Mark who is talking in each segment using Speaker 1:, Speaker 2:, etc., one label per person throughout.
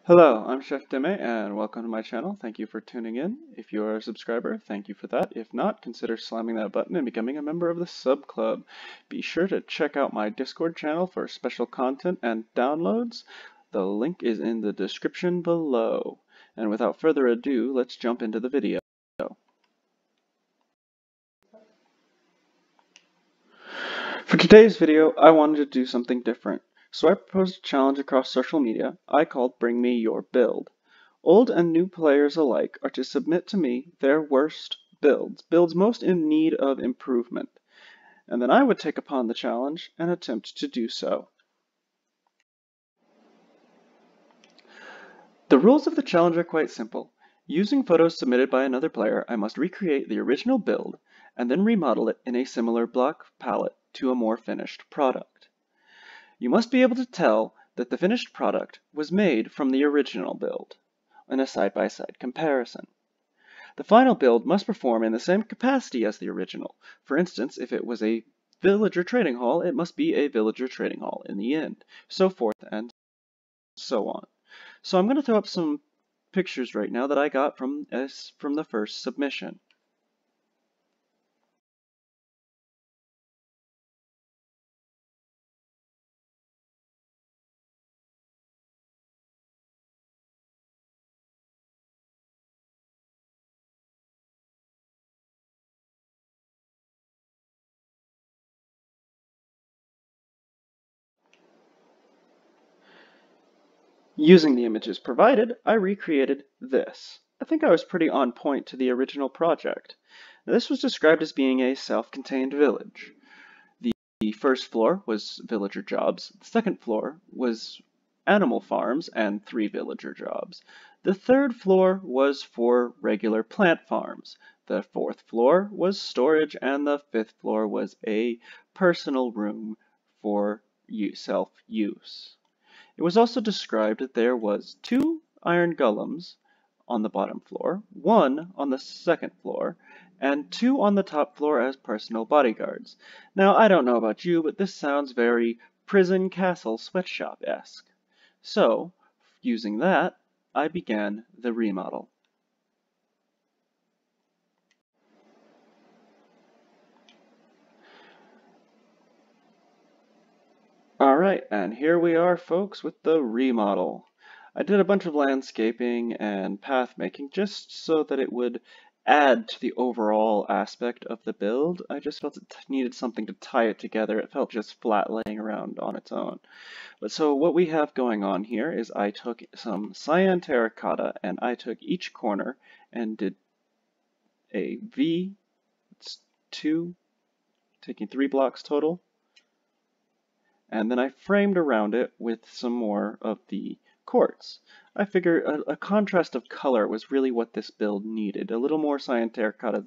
Speaker 1: Hello, I'm Chef Deme, and welcome to my channel. Thank you for tuning in. If you are a subscriber, thank you for that. If not, consider slamming that button and becoming a member of the Sub Club. Be sure to check out my Discord channel for special content and downloads. The link is in the description below. And without further ado, let's jump into the video. For today's video, I wanted to do something different. So I proposed a challenge across social media I called Bring Me Your Build. Old and new players alike are to submit to me their worst builds most in need of improvement, and then I would take upon the challenge and attempt to do so. The rules of the challenge are quite simple. Using photos submitted by another player, I must recreate the original build and then remodel it in a similar block palette to a more finished product. You must be able to tell that the finished product was made from the original build in a side-by-side comparison. The final build must perform in the same capacity as the original. For instance, if it was a villager trading hall, it must be a villager trading hall in the end, so forth and so on. So I'm going to throw up some pictures right now that I got from the first submission. Using the images provided, I recreated this. I think I was pretty on point to the original project. Now, this was described as being a self-contained village. The first floor was villager jobs, the second floor was animal farms and 3 villager jobs. The third floor was for regular plant farms. The fourth floor was storage, and the fifth floor was a personal room for self-use. It was also described that there was 2 iron golems on the bottom floor, 1 on the second floor, and 2 on the top floor as personal bodyguards. Now, I don't know about you, but this sounds very prison castle sweatshop-esque. So, using that, I began the remodel. Alright, and here we are, folks, with the remodel. I did a bunch of landscaping and path making just so that it would add to the overall aspect of the build. I just felt it needed something to tie it together. It felt just flat laying around on its own. But so what we have going on here is I took some cyan terracotta and I took each corner and did a V, it's 2, taking 3 blocks total. And then I framed around it with some more of the quartz. I figured a contrast of color was really what this build needed. A little more cyan terracotta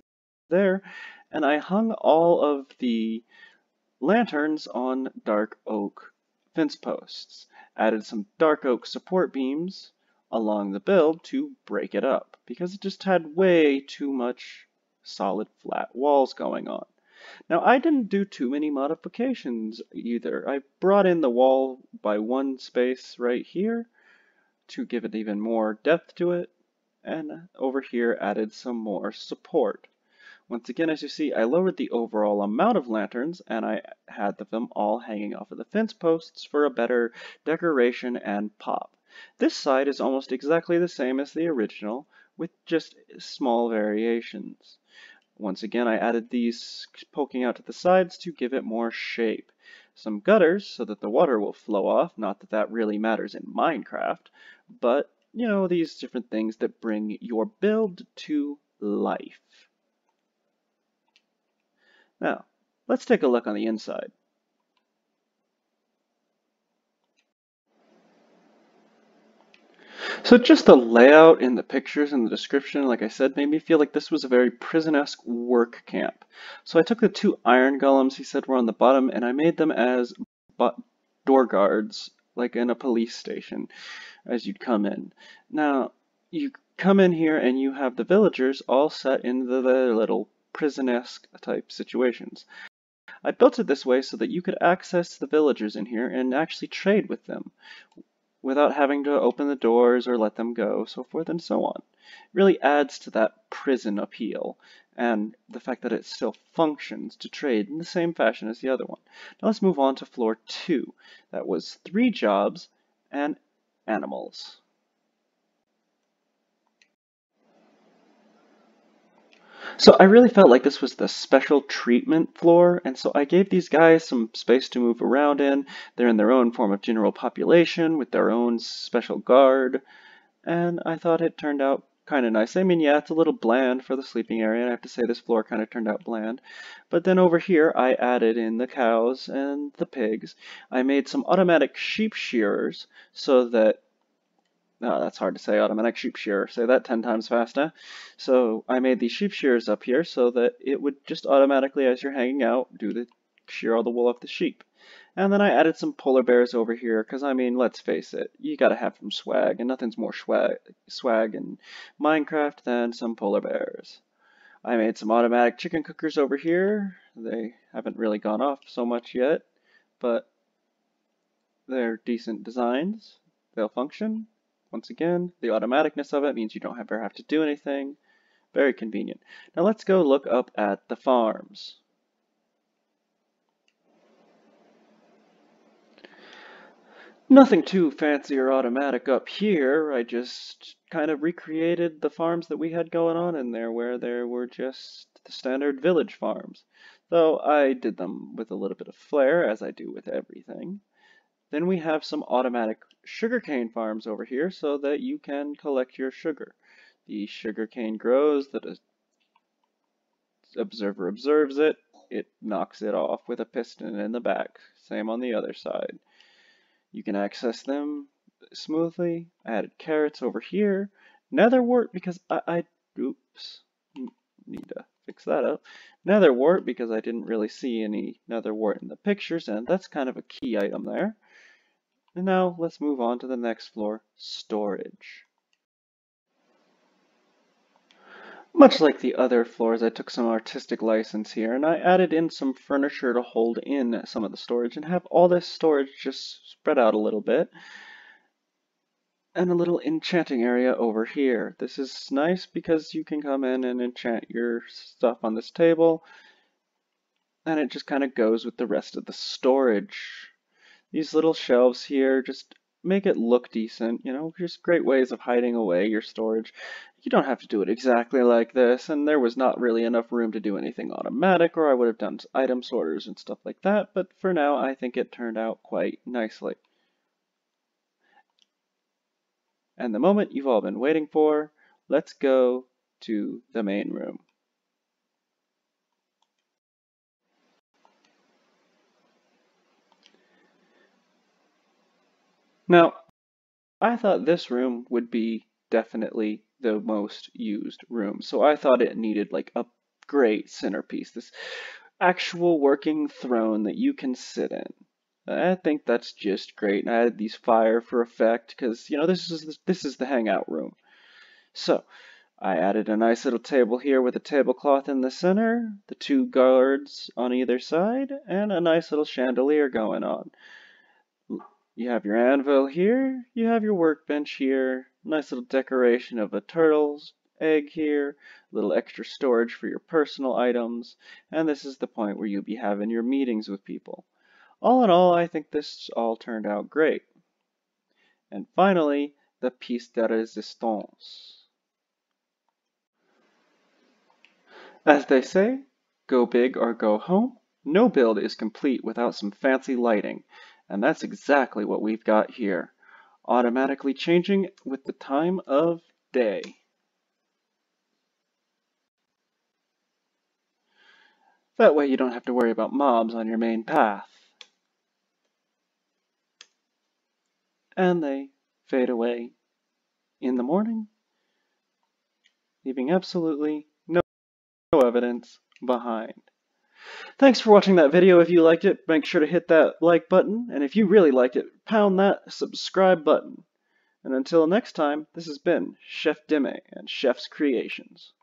Speaker 1: there, and I hung all of the lanterns on dark oak fence posts. Added some dark oak support beams along the build to break it up, because it just had way too much solid flat walls going on. Now, I didn't do too many modifications either. I brought in the wall by 1 space right here to give it even more depth to it, and over here added some more support. Once again, as you see, I lowered the overall amount of lanterns, and I had them all hanging off of the fence posts for a better decoration and pop. This side is almost exactly the same as the original, with just small variations. Once again, I added these poking out to the sides to give it more shape. Some gutters so that the water will flow off, not that that really matters in Minecraft, but, you know, these different things that bring your build to life. Now, let's take a look on the inside. So just the layout in the pictures and the description, like I said, made me feel like this was a very prison-esque work camp. So I took the 2 iron golems he said were on the bottom, and I made them as door guards, like in a police station, as you'd come in. Now, you come in here and you have the villagers all set in the little prison-esque type situations. I built it this way so that you could access the villagers in here and actually trade with them. without having to open the doors or let them go, so forth and so on. It really adds to that prison appeal and the fact that it still functions to trade in the same fashion as the other one. Now let's move on to floor 2. That was 3 jobs and animals. So I really felt like this was the special treatment floor, and so I gave these guys some space to move around in. They're in their own form of general population with their own special guard, and I thought it turned out kind of nice. I mean, yeah, it's a little bland for the sleeping area, and I have to say this floor kind of turned out bland. But then over here, I added in the cows and the pigs. I made some automatic sheep shearers so that that's hard to say, automatic sheep shearer. Say that 10 times faster. So I made these sheep shearers up here so that it would just automatically, as you're hanging out, shear all the wool off the sheep. And then I added some polar bears over here, because I mean, let's face it, you gotta have some swag, and nothing's more swag in Minecraft than some polar bears. I made some automatic chicken cookers over here. They haven't really gone off so much yet, but they're decent designs. They'll function. Once again, the automaticness of it means you don't ever have to do anything. Very convenient. Now let's go look up at the farms. Nothing too fancy or automatic up here. I just kind of recreated the farms that we had going on in there, where there were just the standard village farms. Though I did them with a little bit of flair, as I do with everything. Then we have some automatic sugarcane farms over here so that you can collect your sugar. The sugarcane grows, the observer observes it, it knocks it off with a piston in the back. Same on the other side. You can access them smoothly. I added carrots over here. Netherwort because oops, need to fix that up. Netherwort because I didn't really see any netherwort in the pictures, and that's kind of a key item there. And now let's move on to the next floor, storage. Much like the other floors, I took some artistic license here, and I added in some furniture to hold in some of the storage and have all this storage just spread out a little bit. And a little enchanting area over here. This is nice because you can come in and enchant your stuff on this table, and it just kind of goes with the rest of the storage. These little shelves here just make it look decent, you know, just great ways of hiding away your storage. You don't have to do it exactly like this, and there was not really enough room to do anything automatic, or I would have done item sorters and stuff like that, but for now I think it turned out quite nicely. And the moment you've all been waiting for, let's go to the main room. Now, I thought this room would be definitely the most used room, so I thought it needed like a great centerpiece, this actual working throne that you can sit in. I think that's just great. And I added these fire for effect because, you know, this is the hangout room. So I added a nice little table here with a tablecloth in the center, the 2 guards on either side, and a nice little chandelier going on. You have your anvil here, you have your workbench here, nice little decoration of a turtle's egg here, a little extra storage for your personal items, and this is the point where you'll be having your meetings with people. All in all, I think this all turned out great. And finally, the piece de resistance. As they say, go big or go home. No build is complete without some fancy lighting, and that's exactly what we've got here. Automatically changing with the time of day. That way you don't have to worry about mobs on your main path. And they fade away in the morning, leaving absolutely no evidence behind. Thanks for watching that video. If you liked it, make sure to hit that like button, and if you really liked it, pound that subscribe button. And until next time, this has been Chef Dime and Chef's Creations.